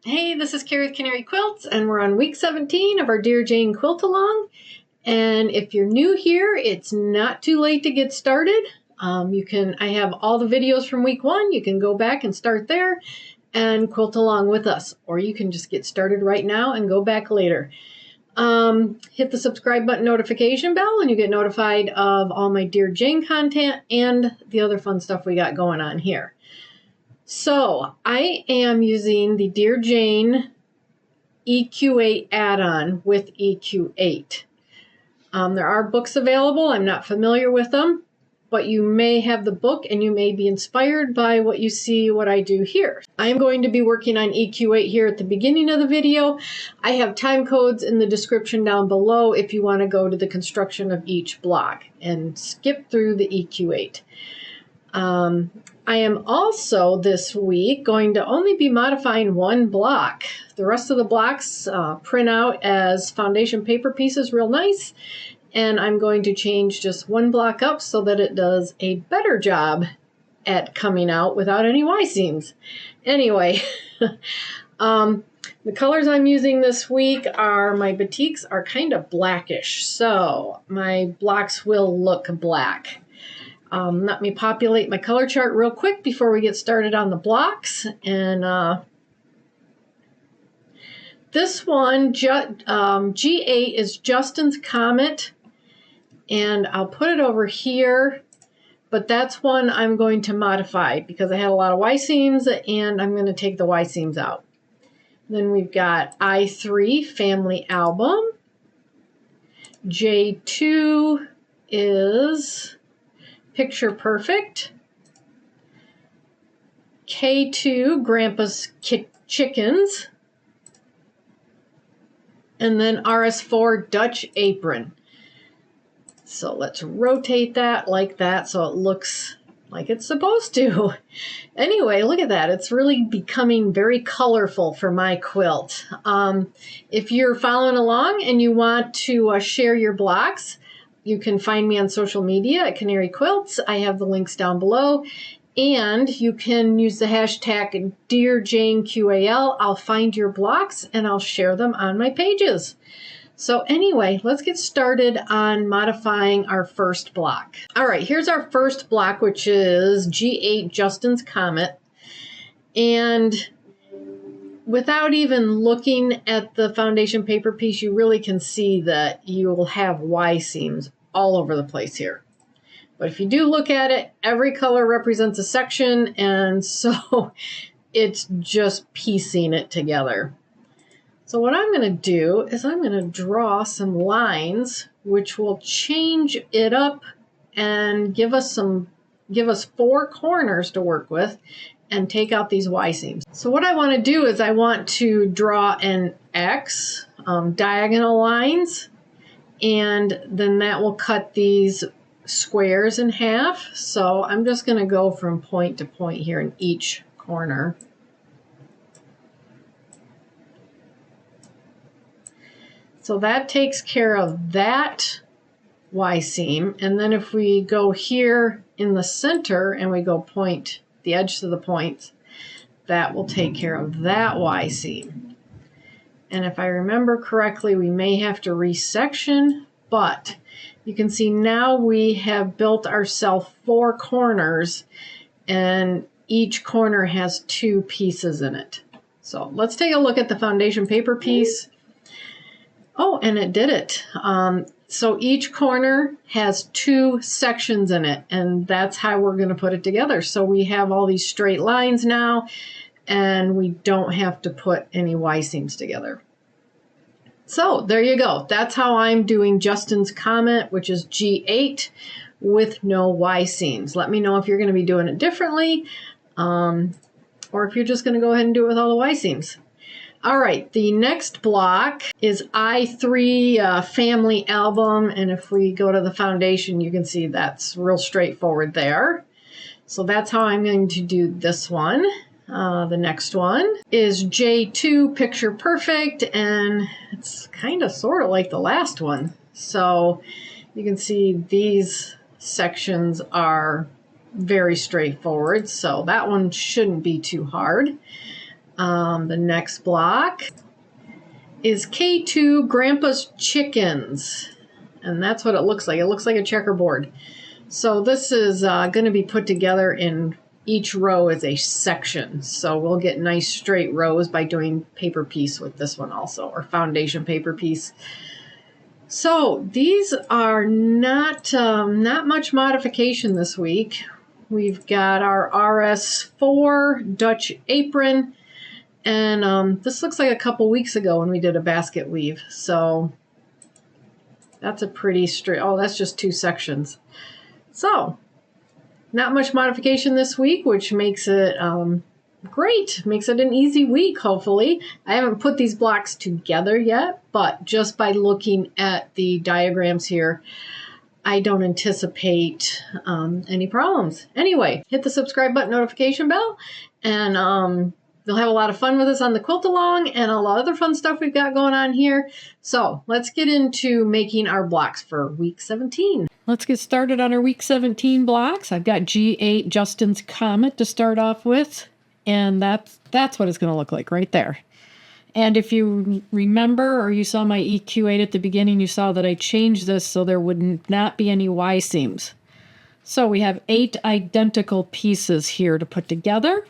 Hey, this is Carrie with Canary Quilts, and we're on week 17 of our Dear Jane Quilt Along. And if you're new here, it's not too late to get started. I have all the videos from week 1. You can go back and start there and quilt along with us, or you can just get started right now and go back later. Hit the subscribe button, notification bell, and you get notified of all my Dear Jane content and the other fun stuff we got going on here. So I am using the Dear Jane EQ8 add-on with EQ8. There are books available. I'm not familiar with them, but you may have the book and you may be inspired by what you see what I do here. I'm going to be working on EQ8 here at the beginning of the video. I have time codes in the description down below if you want to go to the construction of each block and skip through the EQ8. I am also this week going to only be modifying one block. The rest of the blocks print out as foundation paper pieces real nice, and I'm going to change just one block up so that it does a better job at coming out without any Y-seams. Anyway, the colors I'm using this week are, my batiks are kind of blackish, so my blocks will look black. Let me populate my color chart real quick before we get started on the blocks. And this one, G8, is Justin's Comet. And I'll put it over here. But that's one I'm going to modify because I had a lot of Y-seams and I'm going to take the Y-seams out. Then we've got I3 Family Album. J2 is Picture Perfect. K2, Grandpa's Chickens. And then RS4, Dutch Apron. So let's rotate that like that so it looks like it's supposed to. Anyway, look at that. It's really becoming very colorful for my quilt. If you're following along and you want to share your blocks, you can find me on social media at Canary Quilts. I have the links down below. And you can use the hashtag Dear Jane QAL. I'll find your blocks and I'll share them on my pages. So anyway, let's get started on modifying our first block. All right, here's our first block, which is G8 Justin's Comet. And without even looking at the foundation paper piece, you really can see that you will have Y-seams all over the place here. But if you do look at it, every color represents a section, and so it's just piecing it together. So what I'm going to do is I'm going to draw some lines which will change it up and give us 4 corners to work with and take out these Y-seams. So what I want to do is I want to draw an X, diagonal lines, and then that will cut these squares in half. So I'm just going to go from point to point here in each corner. So that takes care of that Y-seam. And then if we go here in the center and we go point the edge to the points, that will take care of that Y-seam. And if I remember correctly, we may have to resection, but you can see now we have built ourselves 4 corners and each corner has 2 pieces in it. So let's take a look at the foundation paper piece. Oh, and it did it. So each corner has 2 sections in it, and that's how we're going to put it together. So we have all these straight lines now, and we don't have to put any Y-seams together. So there you go. That's how I'm doing Justin's Comet, which is G8 with no Y-seams. Let me know if you're going to be doing it differently, or if you're just going to go ahead and do it with all the Y-seams. All right, the next block is I3 Family Album, and if we go to the foundation, you can see that's real straightforward there. So that's how I'm going to do this one. The next one is J2 Picture Perfect, and it's kind of sort of like the last one. So you can see these sections are very straightforward, so that one shouldn't be too hard. The next block is K2 Grandpa's Chickens. And that's what it looks like. It looks like a checkerboard. So this is going to be put together in each row as a section. So we'll get nice straight rows by doing paper piece with this one also, or foundation paper piece. So these are not much modification this week. We've got our RS4 Dutch apron, and this looks like a couple weeks ago when we did a basket weave. So that's a pretty straight, oh, that's just 2 sections. So not much modification this week, which makes it great. Makes it an easy week, hopefully. I haven't put these blocks together yet, but just by looking at the diagrams here, I don't anticipate any problems. Anyway, hit the subscribe button, notification bell, and you'll have a lot of fun with us on the quilt along and a lot of other fun stuff we've got going on here. So let's get into making our blocks for week 17. Let's get started on our week 17 blocks. I've got G8 Justin's Comet to start off with, and that's what it's going to look like right there. And if you remember, or you saw my EQ8 at the beginning, you saw that I changed this so there would not be any Y seams. So we have 8 identical pieces here to put together.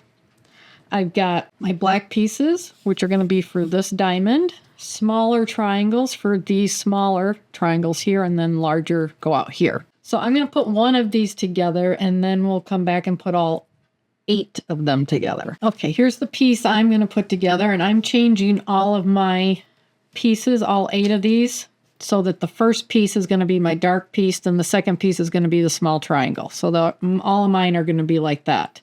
I've got my black pieces, which are going to be for this diamond, smaller triangles for these smaller triangles here, and then larger go out here. So I'm going to put one of these together, and then we'll come back and put all 8 of them together. Okay, here's the piece I'm going to put together, and I'm changing all of my pieces, all 8 of these, so that the first piece is going to be my dark piece, and the second piece is going to be the small triangle. So all of mine are going to be like that.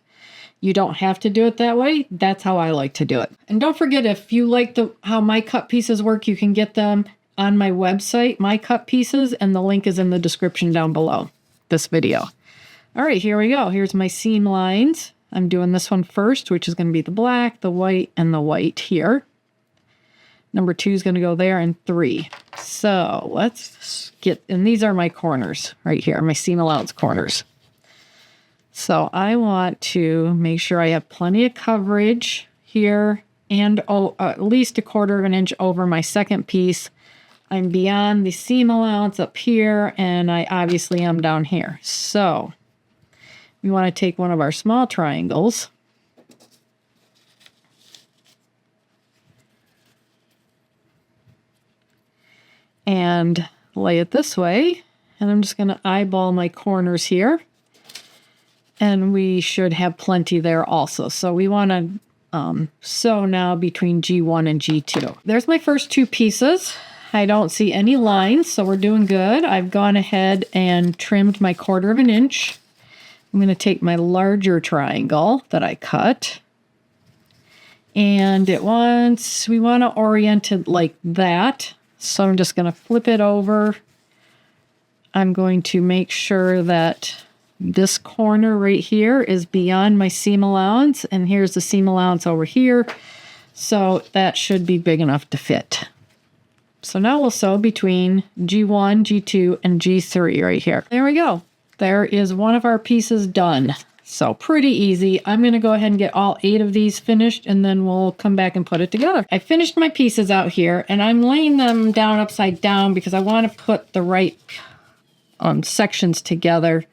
You don't have to do it that way. That's how I like to do it. And don't forget, if you like how my cut pieces work, you can get them on my website, my cut pieces, and the link is in the description down below this video. All right, here we go. Here's my seam lines. I'm doing this one first, which is going to be the black, the white, and the white here. Number 2 is going to go there, and 3. So let's get, and these are my corners right here, my seam allowance corners. So I want to make sure I have plenty of coverage here and at least 1/4 inch over my second piece. I'm beyond the seam allowance up here, and I obviously am down here. So we want to take one of our small triangles and lay it this way. And I'm just going to eyeball my corners here. And we should have plenty there also. So we want to sew now between G1 and G2. There's my first 2 pieces. I don't see any lines, so we're doing good. I've gone ahead and trimmed my 1/4 inch. I'm going to take my larger triangle that I cut. And we want to orient it like that. So I'm just going to flip it over. I'm going to make sure that this corner right here is beyond my seam allowance, and here's the seam allowance over here. So that should be big enough to fit. So now we'll sew between G1, G2, and G3 right here. There we go. There is one of our pieces done. So pretty easy. I'm going to go ahead and get all 8 of these finished, and then we'll come back and put it together. I finished my pieces out here, and I'm laying them down upside down because I want to put the right sections together.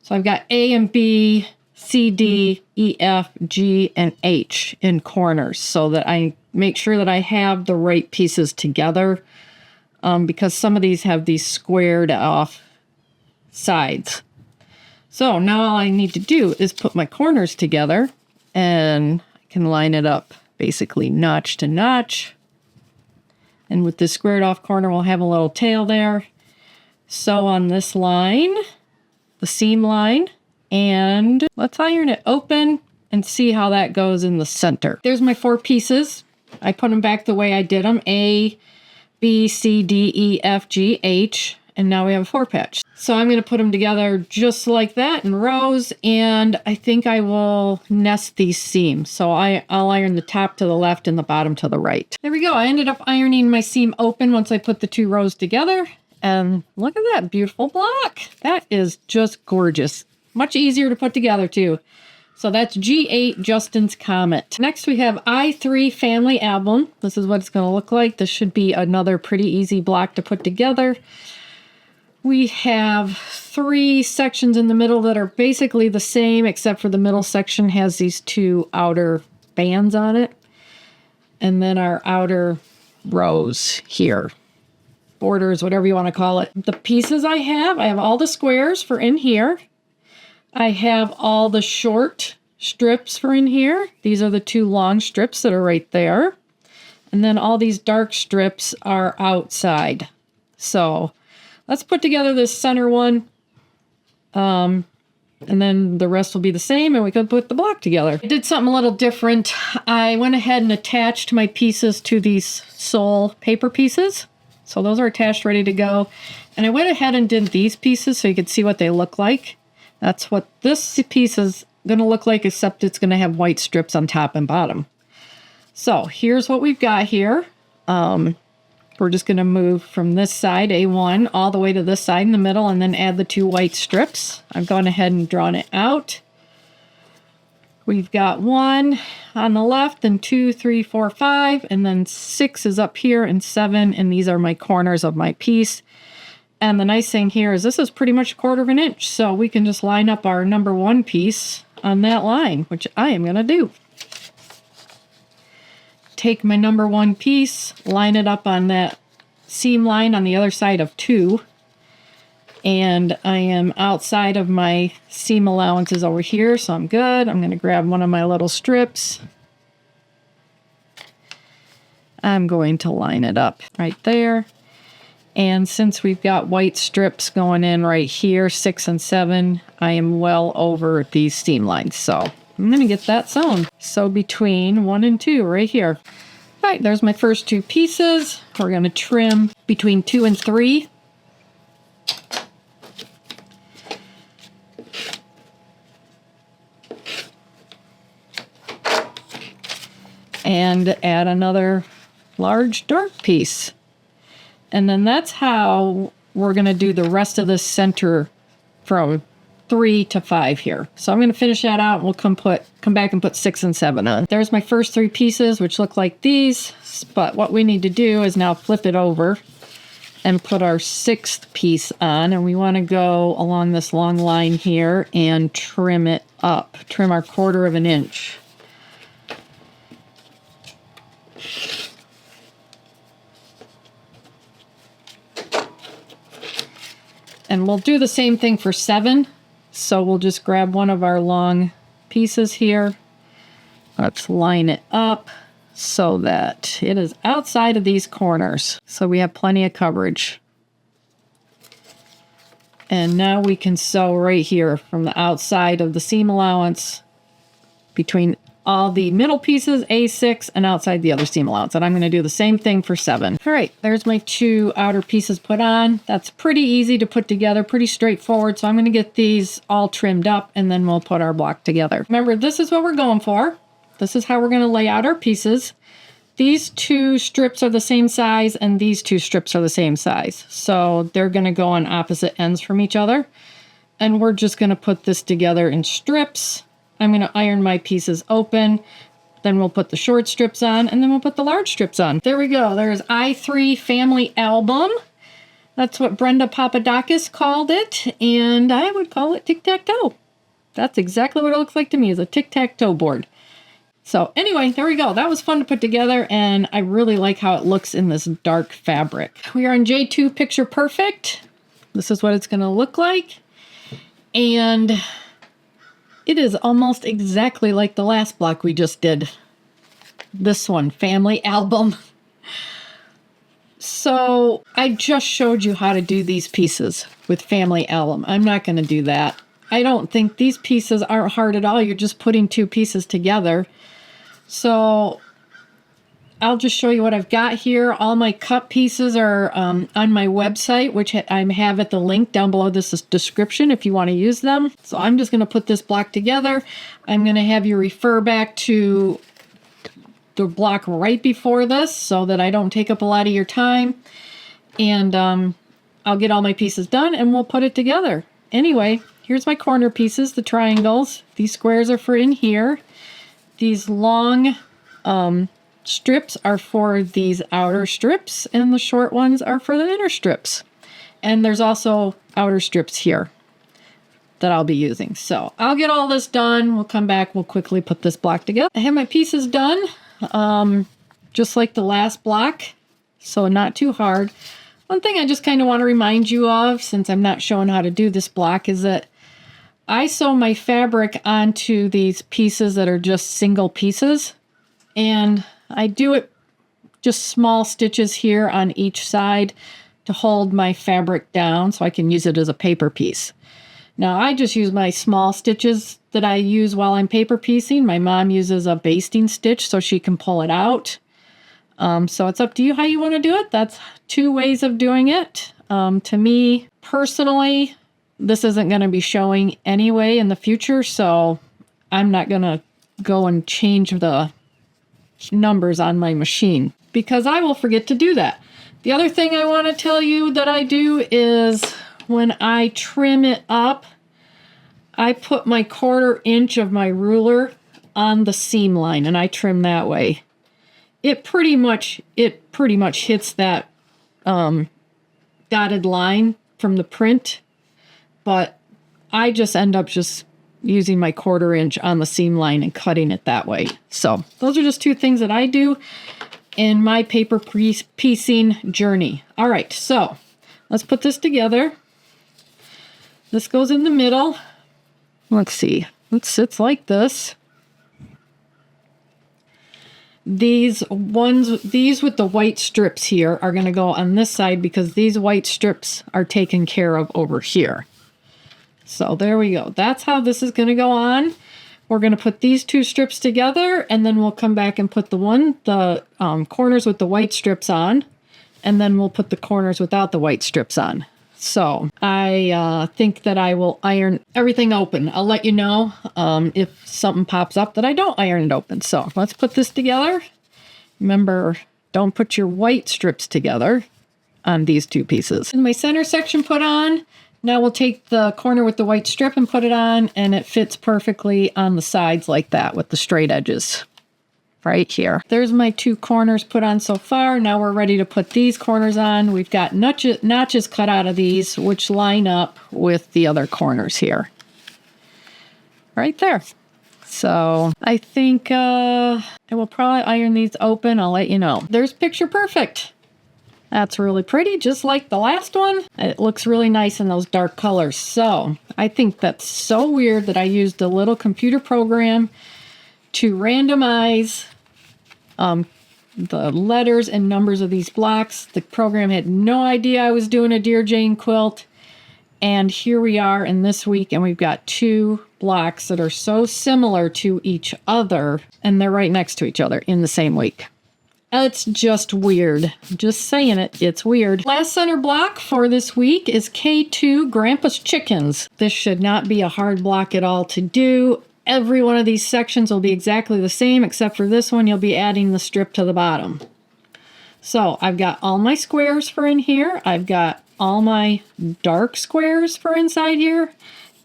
So I've got A and B, C, D, E, F, G, and H in corners so that I make sure that I have the right pieces together because some of these have these squared off sides. So now all I need to do is put my corners together, and I can line it up basically notch to notch. And with this squared off corner, we'll have a little tail there. Sew on this line, the seam line, and let's iron it open and see how that goes in the center. There's my 4 pieces. I put them back the way I did them, A, B, C, D, E, F, G, H, and now we have a 4 patch. So I'm going to put them together just like that in rows, and I think I will nest these seams. So I'll iron the top to the left and the bottom to the right. There we go. I ended up ironing my seam open once I put the 2 rows together. And look at that beautiful block. That is just gorgeous. Much easier to put together too. So that's G8 Justin's Comet. Next we have I3 Family Album. This is what it's going to look like. This should be another pretty easy block to put together. We have 3 sections in the middle that are basically the same, except for the middle section has these 2 outer bands on it. And then our outer rows here. Borders, whatever you want to call it. The pieces I have all the squares for in here. I have all the short strips for in here. These are the 2 long strips that are right there. And then all these dark strips are outside. So let's put together this center one. And then the rest will be the same and we could put the block together. I did something a little different. I went ahead and attached my pieces to these sole paper pieces. So those are attached, ready to go. And I went ahead and did these pieces so you could see what they look like. That's what this piece is going to look like, except it's going to have white strips on top and bottom. So here's what we've got here. We're just going to move from this side, A1, all the way to this side in the middle, and then add the 2 white strips. I've gone ahead and drawn it out. We've got 1 on the left, and 2, 3, 4, 5, and then 6 is up here, and 7, and these are my corners of my piece. And the nice thing here is this is pretty much 1/4 inch, so we can just line up our number 1 piece on that line, which I am going to do. Take my number 1 piece, line it up on that seam line on the other side of 2. And I am outside of my seam allowances over here, so I'm good. I'm going to grab one of my little strips. I'm going to line it up right there. And since we've got white strips going in right here, 6 and 7, I am well over these seam lines. So I'm going to get that sewn. So between 1 and 2 right here. All right, there's my first 2 pieces. We're going to trim between 2 and 3. And add another large dark piece. And then that's how we're going to do the rest of the center from 3 to 5 here. So I'm going to finish that out and we'll come back and put 6 and 7 on. There's my first 3 pieces, which look like these. But what we need to do is now flip it over and put our 6th piece on. And we want to go along this long line here and trim it up. Trim our 1/4 inch. And we'll do the same thing for 7. So we'll just grab one of our long pieces here. Let's line it up so that it is outside of these corners. So we have plenty of coverage. And now we can sew right here from the outside of the seam allowance between all the middle pieces, A6, and outside the other seam allowance. And I'm going to do the same thing for 7. All right, there's my 2 outer pieces put on. That's pretty easy to put together, pretty straightforward. So I'm going to get these all trimmed up and then we'll put our block together. Remember, this is what we're going for. This is how we're going to lay out our pieces. These 2 strips are the same size and these 2 strips are the same size. So they're going to go on opposite ends from each other. And we're just going to put this together in strips. I'm going to iron my pieces open, then we'll put the short strips on, and then we'll put the large strips on. There we go. There's I3 Family Album. That's what Brenda Papadakis called it, and I would call it tic-tac-toe. That's exactly what it looks like to me, is a tic-tac-toe board. So anyway, there we go. That was fun to put together, and I really like how it looks in this dark fabric. We are in J2 Picture Perfect. This is what it's going to look like. And it is almost exactly like the last block we just did. This one, Family Album. So I just showed you how to do these pieces with Family Album. I'm not going to do that. I don't think these pieces aren't hard at all. You're just putting 2 pieces together. So I'll just show you what I've got here. All my cut pieces are on my website, which I have at the link down below this description if you want to use them. So I'm just going to put this block together. I'm going to have you refer back to the block right before this so that I don't take up a lot of your time. And I'll get all my pieces done and we'll put it together. Anyway, here's my corner pieces, the triangles. These squares are for in here. These long strips are for these outer strips, and the short ones are for the inner strips. And there's also outer strips here that I'll be using. So I'll get all this done. We'll come back. We'll quickly put this block together. I have my pieces done, just like the last block, so not too hard. One thing I just kind of want to remind you of, since I'm not showing how to do this block, is that I sew my fabric onto these pieces that are just single pieces, and I do it just small stitches here on each side to hold my fabric down so I can use it as a paper piece. Now I just use my small stitches that I use while I'm paper piecing. My mom uses a basting stitch so she can pull it out. So it's up to you how you want to do it. That's two ways of doing it. To me, personally, this isn't going to be showing anyway in the future, so I'm not going to go and change the numbers on my machine because I will forget to do that. The other thing I want to tell you that I do is when I trim it up, I put my 1/4 inch of my ruler on the seam line and I trim that way. It pretty much hits that dotted line from the print, but I just end up just using my 1/4 inch on the seam line and cutting it that way. So those are just two things that I do in my paper piecing journey. All right, so let's put this together. This goes in the middle. Let's see, it sits like this. These with the white strips here are going to go on this side because these white strips are taken care of over here. So there we go. That's how this is going to go on. We're going to put these two strips together, and then we'll come back and put the corners with the white strips on, and then we'll put the corners without the white strips on. So I think that I will iron everything open. I'll let you know if something pops up that I don't iron it open. So let's put this together. Remember, don't put your white strips together on these two pieces. And my center section put on. Now we'll take the corner with the white strip and put it on, and it fits perfectly on the sides like that with the straight edges right here. There's my two corners put on so far. Now we're ready to put these corners on. We've got notches cut out of these, which line up with the other corners here. Right there. So I think I will probably iron these open. I'll let you know. There's picture perfect. That's really pretty, just like the last one. It looks really nice in those dark colors. So I think that's so weird that I used a little computer program to randomize the letters and numbers of these blocks. The program had no idea I was doing a Dear Jane quilt. And here we are in this week, and we've got two blocks that are so similar to each other, and they're right next to each other in the same week. It's just weird. Just saying it, it's weird. Last center block for this week is K2 Grandpa's Chickens. This should not be a hard block at all to do. Every one of these sections will be exactly the same, except for this one, you'll be adding the strip to the bottom. So I've got all my squares for in here. I've got all my dark squares for inside here,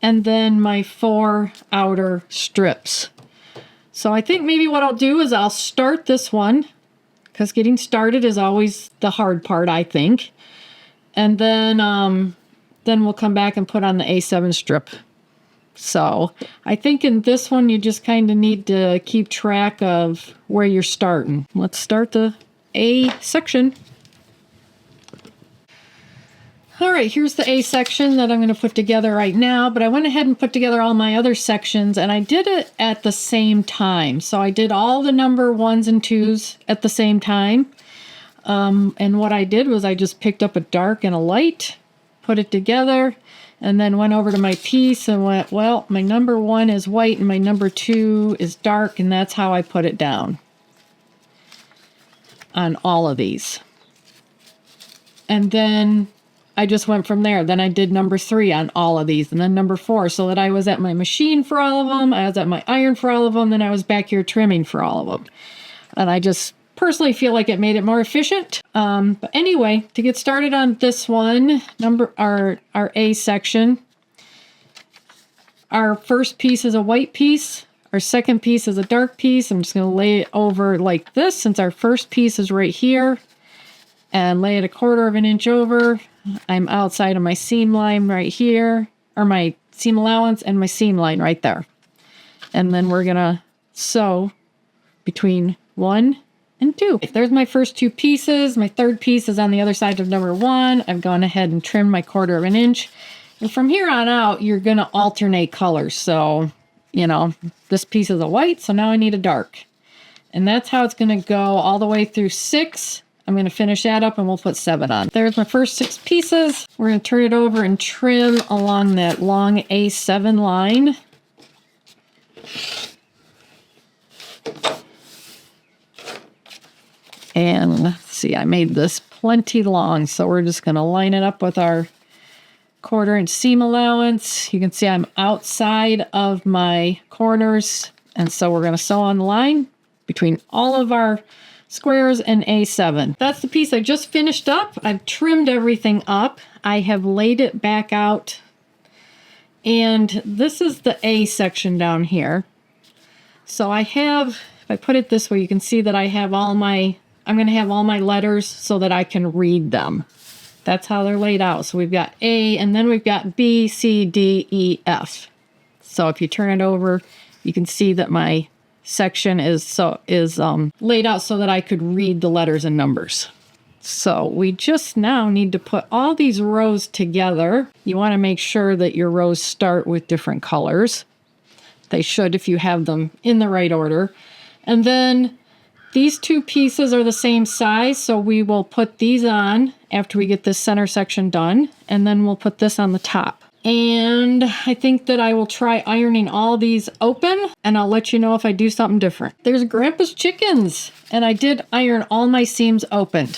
and then my 4 outer strips. So I think maybe what I'll do is I'll start this one, because getting started is always the hard part, I think. And then we'll come back and put on the A7 strip. So I think in this one, you just kind of need to keep track of where you're starting. Let's start the A section. All right, here's the A section that I'm going to put together right now, but I went ahead and put together all my other sections, and I did it at the same time. So I did all the number 1s and 2s at the same time. And what I did was I just picked up a dark and a light, put it together, and then went over to my piece and went, well, my number 1 is white and my number 2 is dark, and that's how I put it down on all of these. And then I just went from there. Then I did number 3 on all of these, and then number 4, so that I was at my machine for all of them, I was at my iron for all of them, then I was back here trimming for all of them. And I just personally feel like it made it more efficient. But anyway, to get started on this one, our A section, our first piece is a white piece. Our second piece is a dark piece. I'm just going to lay it over like this since our first piece is right here. And lay it 1/4 inch over. I'm outside of my seam line right here. Or my seam allowance and my seam line right there. And then we're going to sew between 1 and 2. There's my first 2 pieces. My third piece is on the other side of number 1. I've gone ahead and trimmed my 1/4 inch. And from here on out, you're going to alternate colors. So, you know, this piece is a white, so now I need a dark. And that's how it's going to go all the way through 6. I'm going to finish that up and we'll put 7 on. There's my first 6 pieces. We're going to turn it over and trim along that long A7 line. And let's see, I made this plenty long, so we're just going to line it up with our 1/4 inch seam allowance. You can see I'm outside of my corners, and so we're going to sew on the line between all of our squares and A7. That's the piece I just finished up. I've trimmed everything up. I have laid it back out, and this is the A section down here. So I have, if I put it this way, you can see that I have all my, I'm going to have all my letters so that I can read them. That's how they're laid out. So we've got A, and then we've got B, C, D, E, F. So if you turn it over, you can see that my section is laid out so that I could read the letters and numbers. So we just now need to put all these rows together. You want to make sure that your rows start with different colors. They should if you have them in the right order. And then these 2 pieces are the same size, so we will put these on after we get this center section done, and then we'll put this on the top. And I think that I will try ironing all these open, and I'll let you know if I do something different. There's Grandpa's chickens, and I did iron all my seams open.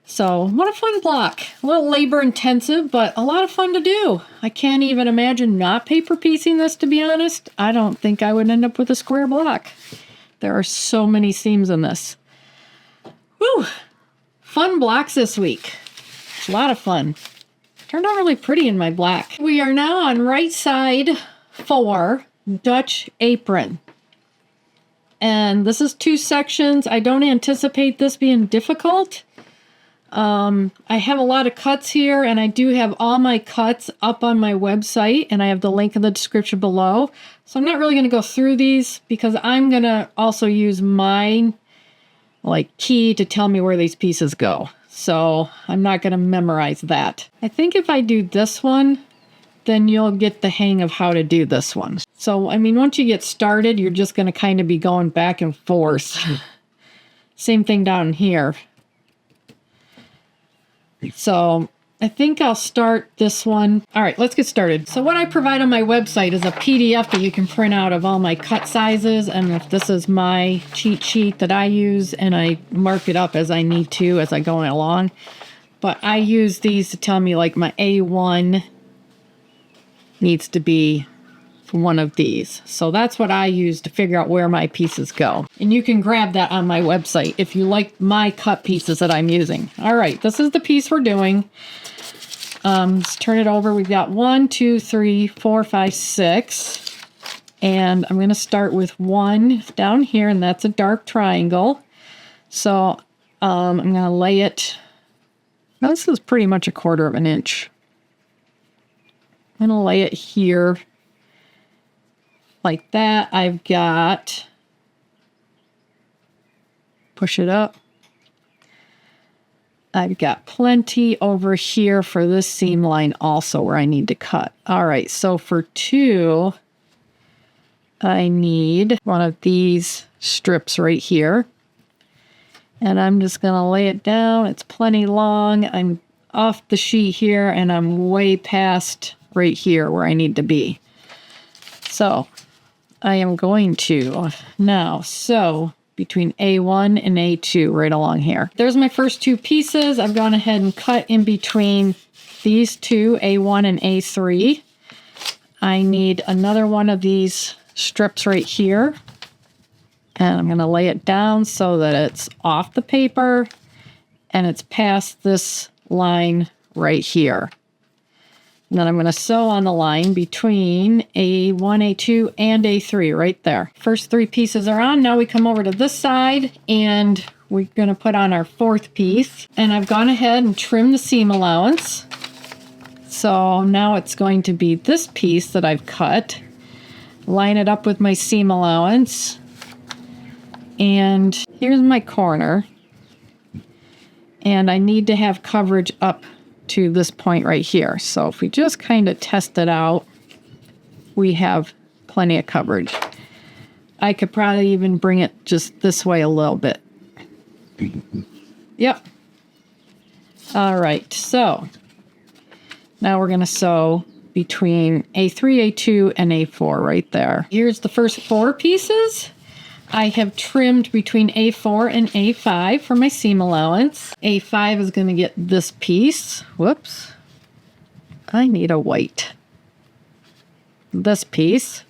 So what a fun block. A little labor intensive, but a lot of fun to do. I can't even imagine not paper piecing this, to be honest. I don't think I would end up with a square block. There are so many seams in this. Woo! Fun blocks this week. It's a lot of fun. Turned out really pretty in my black. We are now on right side 4, Dutch apron. And this is 2 sections. I don't anticipate this being difficult. I have a lot of cuts here, and I do have all my cuts up on my website, and I have the link in the description below. So I'm not really going to go through these because I'm going to also use my key to tell me where these pieces go. So I'm not going to memorize that. I think if I do this one, then you'll get the hang of how to do this one. So, I mean, once you get started, you're just going to kind of be going back and forth. Same thing down here. So I think I'll start this one. All right, let's get started. So what I provide on my website is a PDF that you can print out of all my cut sizes. And if this is my cheat sheet that I use, and I mark it up as I need to as I go along. But I use these to tell me like my A1 needs to be one of these. So that's what I use to figure out where my pieces go. And you can grab that on my website if you like my cut pieces that I'm using. All right, this is the piece we're doing. Let's turn it over. We've got 1, 2, 3, 4, 5, 6. And I'm going to start with 1 down here, and that's a dark triangle. So I'm going to lay it. Now, this is pretty much 1/4 inch. I'm going to lay it here like that. I've got, push it up. I've got plenty over here for this seam line also where I need to cut. All right, so for 2, I need one of these strips right here. And I'm just going to lay it down. It's plenty long. I'm off the sheet here, and I'm way past right here where I need to be. So I am going to now sew between A1 and A2 right along here. There's my first 2 pieces. I've gone ahead and cut in between these 2, A1 and A3. I need another one of these strips right here. And I'm going to lay it down so that it's off the paper and it's past this line right here. And then I'm going to sew on the line between A1, A2, and A3 right there. First 3 pieces are on. Now we come over to this side and we're going to put on our 4th piece. And I've gone ahead and trimmed the seam allowance. So now it's going to be this piece that I've cut. Line it up with my seam allowance. And here's my corner. And I need to have coverage up to this point right here. So if we just kind of test it out, we have plenty of coverage. I could probably even bring it just this way a little bit. Yep. All right, so now we're going to sew between A3, A2, and A4 right there. Here's the first 4 pieces. I have trimmed between A4 and A5 for my seam allowance. A5 is going to get this piece. Whoops. I need a white. This piece.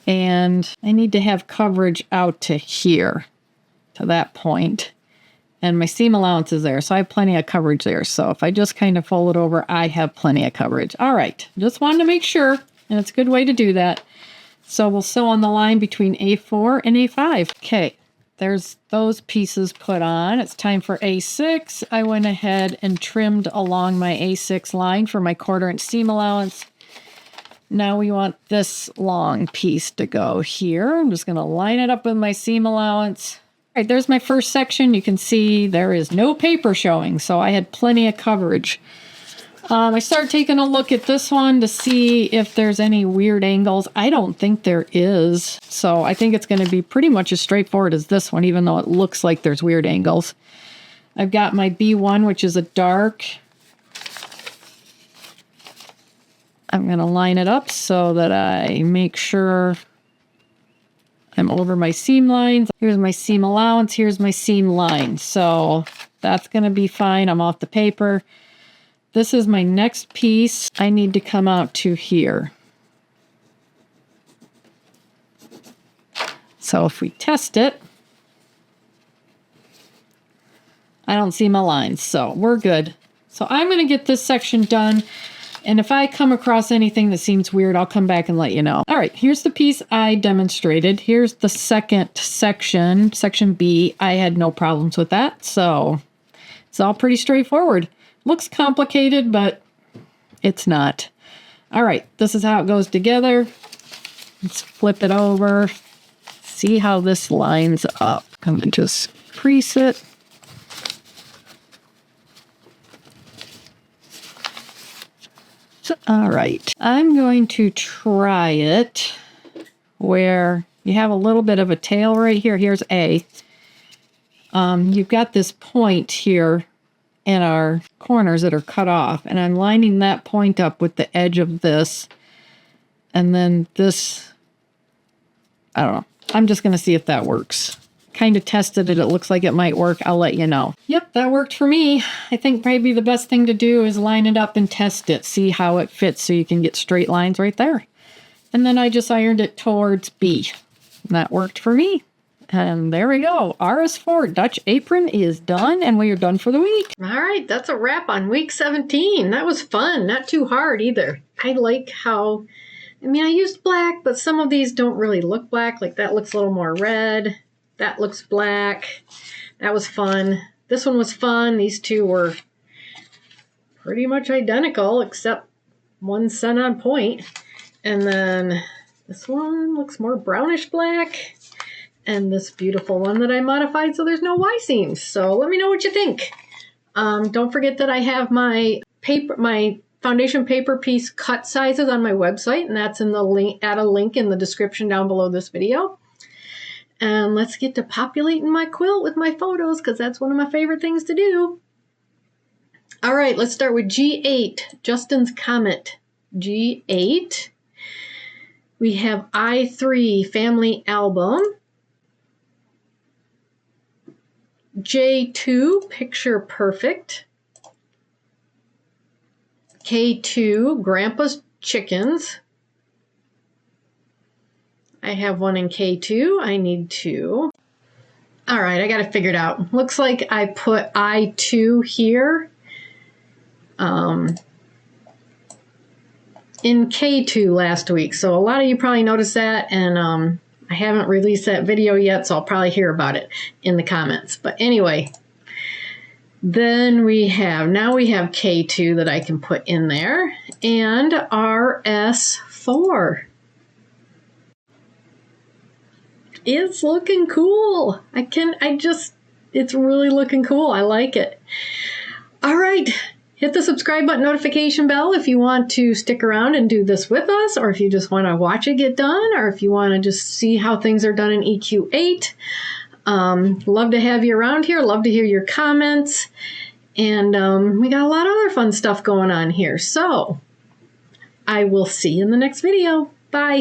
And I need to have coverage out to here, to that point. And my seam allowance is there, so I have plenty of coverage there. So if I just kind of fold it over, I have plenty of coverage. All right, just wanted to make sure, and it's a good way to do that. So we'll sew on the line between A4 and A5. Okay, there's those pieces put on. It's time for A6. I went ahead and trimmed along my A6 line for my 1/4" seam allowance. Now we want this long piece to go here. I'm just going to line it up with my seam allowance. All right, there's my first section. You can see there is no paper showing, so I had plenty of coverage. I started taking a look at this one to see if there's any weird angles. I don't think there is. So I think it's going to be pretty much as straightforward as this one, even though it looks like there's weird angles. I've got my B1, which is a dark. I'm going to line it up so that I make sure I'm over my seam lines. Here's my seam allowance. Here's my seam line. So that's going to be fine. I'm off the paper. This is my next piece. I need to come out to here. So if we test it, I don't see my lines, so we're good. So I'm going to get this section done, and if I come across anything that seems weird, I'll come back and let you know. All right, here's the piece I demonstrated. Here's the second section, section B. I had no problems with that, so it's all pretty straightforward. Looks complicated, but it's not. All right, this is how it goes together. Let's flip it over. See how this lines up. I'm going to just crease it. All right, I'm going to try it where you have a little bit of a tail right here. Here's A. You've got this point here in our corners that are cut off, and I'm lining that point up with the edge of this, and then this, I don't know. I'm just going to see if that works. Kind of tested it. It looks like it might work. I'll let you know. Yep, that worked for me. I think maybe the best thing to do is line it up and test it. See how it fits so you can get straight lines right there. And then I just ironed it towards B. And that worked for me. And there we go. RS4 Dutch Apron is done, and we are done for the week. All right, that's a wrap on week 17. That was fun. Not too hard either. I like how, I mean, I used black, but some of these don't really look black. Like that looks a little more red. That looks black. That was fun. This one was fun. These two were pretty much identical, except one set on point. And then this one looks more brownish black. And this beautiful one that I modified so there's no Y seams. So let me know what you think. Don't forget that I have my foundation paper piece cut sizes on my website, and that's in the link. Add a link in the description down below this video. And let's get to populating my quilt with my photos, because that's one of my favorite things to do. All right, let's start with G8, Justin's Comet. G8. We have I3 Family Album. J2, Picture Perfect. K2, Grandpa's Chickens. I have one in K2. I need two. All right, I got it figured out. Looks like I put I2 here in K2 last week. So a lot of you probably noticed that, and I haven't released that video yet, so I'll probably hear about it in the comments. But anyway, then now we have K2 that I can put in there, and RS4. It's looking cool. It's really looking cool. I like it. All right. Hit the subscribe button, notification bell if you want to stick around and do this with us, or if you just want to watch it get done, or if you want to just see how things are done in EQ8. Love to have you around here. Love to hear your comments. And we got a lot of other fun stuff going on here. So I will see you in the next video. Bye.